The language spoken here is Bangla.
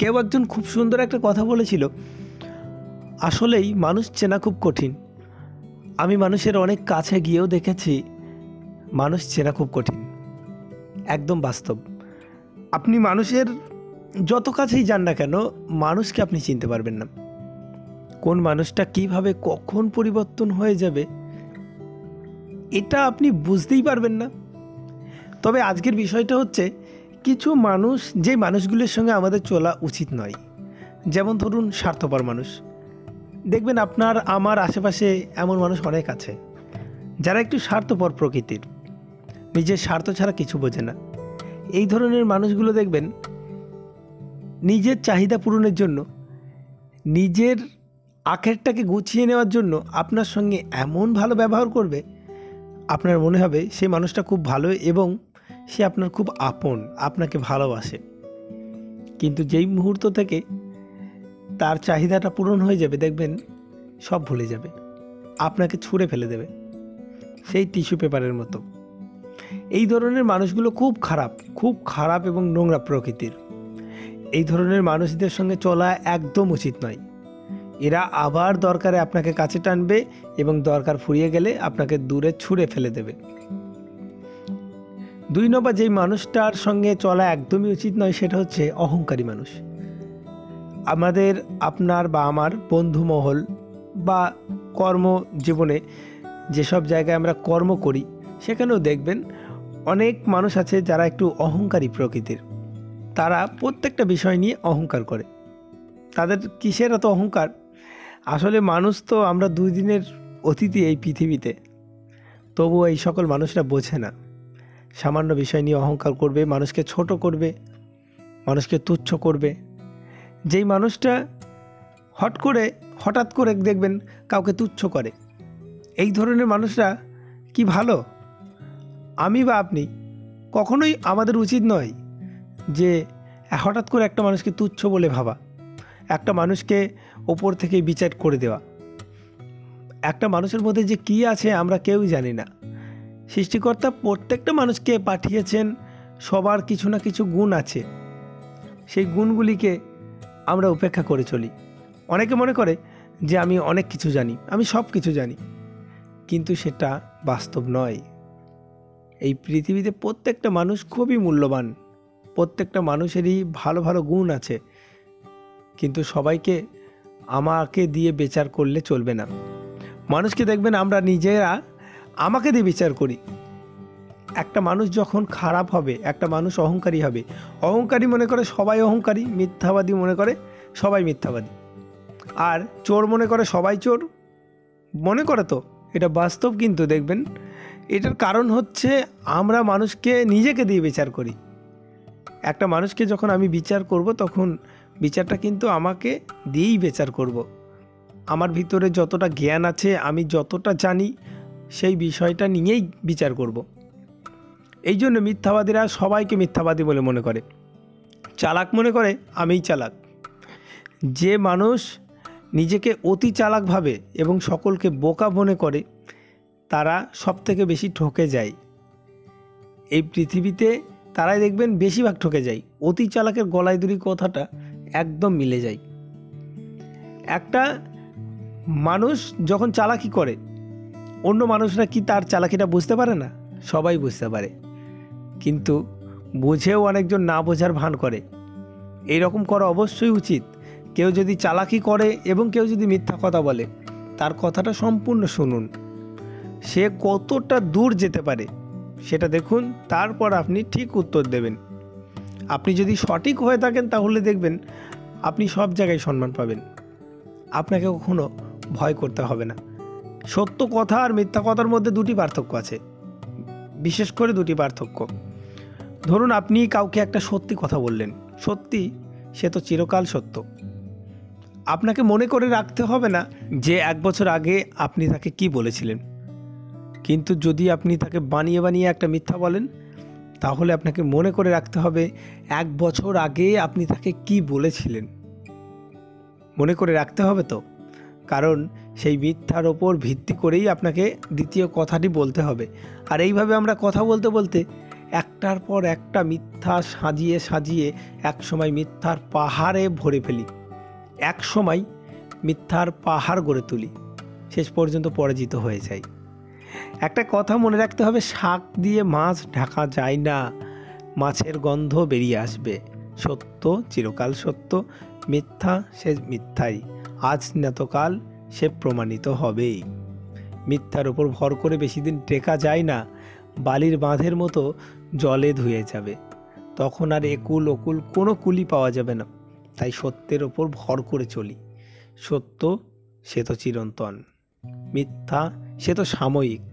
কেউ একজন খুব সুন্দর একটা কথা বলেছিল, আসলেই মানুষ চেনা খুব কঠিন। আমি মানুষের অনেক কাছে গিয়েও দেখেছি মানুষ চেনা খুব কঠিন। একদম বাস্তব। আপনি মানুষের যত কাছেই যান না কেন, মানুষকে আপনি চিনতে পারবেন না। কোন মানুষটা কিভাবে কখন পরিবর্তন হয়ে যাবে এটা আপনি বুঝতেই পারবেন না। তবে আজকের বিষয়টা হচ্ছে, কিছু মানুষ যে মানুষগুলির সঙ্গে আমাদের চলা উচিত নয়। যেমন ধরুন স্বার্থপর মানুষ। দেখবেন আপনার আমার আশেপাশে এমন মানুষ অনেক আছে যারা একটু স্বার্থপর প্রকৃতির, নিজের স্বার্থ ছাড়া কিছু বোঝে না। এই ধরনের মানুষগুলো দেখবেন নিজের চাহিদা পূরণের জন্য, নিজের আখেরটাকে গুছিয়ে নেওয়ার জন্য আপনার সঙ্গে এমন ভালো ব্যবহার করবে, আপনার মনে হবে সেই মানুষটা খুব ভালো এবং সে আপনার খুব আপন, আপনাকে ভালোবাসে। কিন্তু যেই মুহূর্ত থেকে তার চাহিদাটা পূরণ হয়ে যাবে, দেখবেন সব ভুলে যাবে, আপনাকে ছুঁড়ে ফেলে দেবে সেই টিস্যু পেপারের মতো। এই ধরনের মানুষগুলো খুব খারাপ এবং নোংরা প্রকৃতির। এই ধরনের মানুষদের সঙ্গে চলা একদম উচিত নয়। এরা আবার দরকারে আপনাকে কাছে টানবে এবং দরকার ফুরিয়ে গেলে আপনাকে দূরে ছুঁড়ে ফেলে দেবে। 2 নম্বর যেই মানুষটার সঙ্গে চলা একদমই উচিত নয়, সেটা হচ্ছে অহংকারী মানুষ। আমাদের, আপনার বা আমার বন্ধুমহল বা কর্মজীবনে যেসব জায়গায় আমরা কর্ম করি, সেখানেও দেখবেন অনেক মানুষ আছে যারা একটু অহংকারী প্রকৃতির। তারা প্রত্যেকটা বিষয় নিয়ে অহংকার করে। তাদের কিসের এত অহংকার? আসলে মানুষ তো আমরা 2 দিনের অতিথি এই পৃথিবীতে, তবুও এই সকল মানুষরা বোঝে না। সামান্য বিষয় নিয়ে অহংকার করবে, মানুষকে ছোট করবে, মানুষকে তুচ্ছ করবে। যেই মানুষটা হঠাৎ করে দেখবেন কাউকে তুচ্ছ করে, এই ধরনের মানুষরা কি ভালো? আমি বা আপনি কখনোই, আমাদের উচিত নয় যে হঠাৎ করে একটা মানুষকে তুচ্ছ বলে ভাবা, একটা মানুষকে ওপর থেকে বিচার করে দেওয়া। একটা মানুষের মধ্যে যে কী আছে আমরা কেউই জানি না। সৃষ্টিকর্তা প্রত্যেকটা মানুষকে পাঠিয়েছেন, সবার কিছু না কিছু গুণ আছে, সেই গুণগুলিকে আমরা উপেক্ষা করে চলি। অনেকে মনে করে যে আমি অনেক কিছু জানি, আমি সব কিছু জানি, কিন্তু সেটা বাস্তব নয়। এই পৃথিবীতে প্রত্যেকটা মানুষ খুবই মূল্যবান, প্রত্যেকটা মানুষেরই ভালো ভালো গুণ আছে, কিন্তু সবাইকে আমাকে দিয়ে বিচার করলে চলবে না। মানুষকে দেখবেন আমরা নিজেরা আমাকে দিয়ে বিচার করি। একটা মানুষ যখন খারাপ হবে, একটা মানুষ অহংকারী হবে, অহংকারী মনে করে সবাই অহংকারী, মিথ্যাবাদী মনে করে সবাই মিথ্যাবাদী, আর চোর মনে করে সবাই চোর। মনে করে তো, এটা বাস্তব। কিন্তু দেখবেন এটার কারণ হচ্ছে আমরা মানুষকে নিজেকে দিয়ে বিচার করি। একটা মানুষকে যখন আমি বিচার করব, তখন বিচারটা কিন্তু আমাকে দিয়েই বিচার করব। আমার ভিতরে যতটা জ্ঞান আছে, আমি যতটা জানি, সেই বিষয়টা নিয়েই বিচার করব। এই জন্য মিথ্যাবাদীরা সবাইকে মিথ্যাবাদী বলে মনে করে, চালাক মনে করে আমিই চালাক। যে মানুষ নিজেকে অতি চালাক ভাবে এবং সকলকে বোকা মনে করে, তারা সবথেকে বেশি ঠকে যায়। এই পৃথিবীতে তারাই দেখবেন বেশিরভাগ ঠকে যায়। অতি চালাকের গলায় দড়ি কথাটা একদম মিলে যায়। একটা মানুষ যখন চালাকি করে, অন্য মানুষরা কি তার চালাকিটা বুঝতে পারে না? সবাই বুঝতে পারে, কিন্তু বুঝেও অনেকজন না বোঝার ভান করে। এইরকম করা অবশ্যই উচিত। কেউ যদি চালাকি করে এবং কেউ যদি মিথ্যা কথা বলে, তার কথাটা সম্পূর্ণ শুনুন, সে কতটা দূর যেতে পারে সেটা দেখুন, তারপর আপনি ঠিক উত্তর দেবেন। আপনি যদি সঠিক হয়ে থাকেন, তাহলে দেখবেন আপনি সব জায়গায় সম্মান পাবেন, আপনাকে কখনো ভয় করতে হবে না। সত্য কথা আর মিথ্যা কথার মধ্যে 2টি পার্থক্য আছে, বিশেষ করে 2টি পার্থক্য। ধরুন আপনি কাউকে একটা সত্যি কথা বললেন, সত্যি সে তো চিরকাল সত্য। আপনাকে মনে করে রাখতে হবে না যে 1 বছর আগে আপনি তাকে কি বলেছিলেন। কিন্তু যদি আপনি তাকে বানিয়ে বানিয়ে একটা মিথ্যা বলেন, তাহলে আপনাকে মনে করে রাখতে হবে 1 বছর আগে আপনি তাকে কি বলেছিলেন। মনে করে রাখতে হবে তো, কারণ সেই মিথ্যার ওপর ভিত্তি করেই আপনাকে দ্বিতীয় কথাটি বলতে হবে। আর এইভাবে আমরা কথা বলতে বলতে একটার পর একটা মিথ্যা সাজিয়ে সাজিয়ে একসময় মিথ্যার পাহাড়ে ভরে ফেলি, একসময় মিথ্যার পাহাড় গড়ে তুলি, শেষ পর্যন্ত পরাজিত হয়ে যাই। একটা কথা মনে রাখতে হবে, শাক দিয়ে মাছ ঢাকা যায় না, মাছের গন্ধ বেরিয়ে আসবে। সত্য চিরকাল সত্য, মিথ্যা সে মিথ্যাই, আজ নতকাল সে প্রমাণিত হবেই। মিথ্যার ওপর ভর করে বেশি দিন টেকা যায় না, বালির বাঁধের মতো জলে ধুয়ে যাবে, তখন আর একুল ওকুল কোনো কুলি পাওয়া যাবে না। তাই সত্যের ওপর ভর করে চলি। সত্য সে তো চিরন্তন, মিথ্যা সে তো সাময়িক।